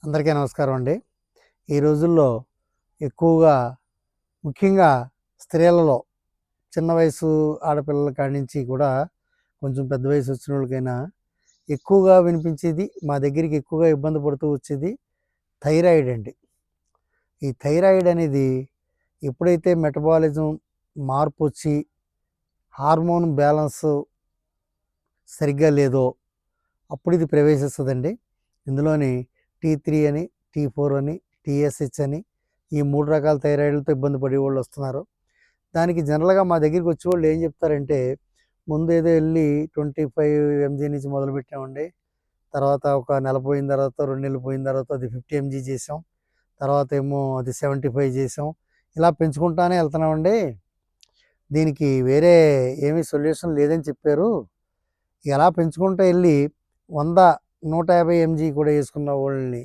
అందరికీ నమస్కారం అండి. ఈ రోజుల్లో ఎక్కువగా ముఖ్యంగా స్త్రీలలో చిన్న వయసు ఆడపిల్లల కాడి నుంచి కూడా కొంచెం పెద్ద వయసు వచ్చినోళ్ళకైనా ఎక్కువగా వినిపించేది, మా దగ్గరికి ఎక్కువగా ఇబ్బంది పడుతూ వచ్చేది థైరాయిడ్ అండి. ఈ థైరాయిడ్ అనేది ఎప్పుడైతే మెటబాలిజం మార్పొచ్చి హార్మోన్ బ్యాలెన్స్ సరిగ్గా లేదో అప్పుడు ఇది ప్రవేశిస్తుందండి. ఇందులోని T3 అని, T4 అని, TSH అని ఈ 3 రకాల థైరాయిడ్‌లతో ఇబ్బంది పడేవాళ్ళు వస్తున్నారు. దానికి జనరల్‌గా మా దగ్గరికి వచ్చేవాళ్ళు ఏం చెప్తారంటే, ముందేదో ఎళ్లి 25 ఎంజీ నుంచి మొదలుపెట్టామండి. తర్వాత ఒక నెల పోయిన తర్వాత, 2 నెలలు పోయిన తర్వాత అది 50 ఎంజీ చేసాం. తర్వాత ఏమో అది 75 చేసాం. ఇలా పెంచుకుంటానే వెళ్తున్నామండి. దీనికి వేరే ఏమీ సొల్యూషన్ లేదని చెప్పారు. ఎలా పెంచుకుంటూ ఎళ్లి 100, 150 ఎంజీ కూడా యేసుకున్న వోళ్ళని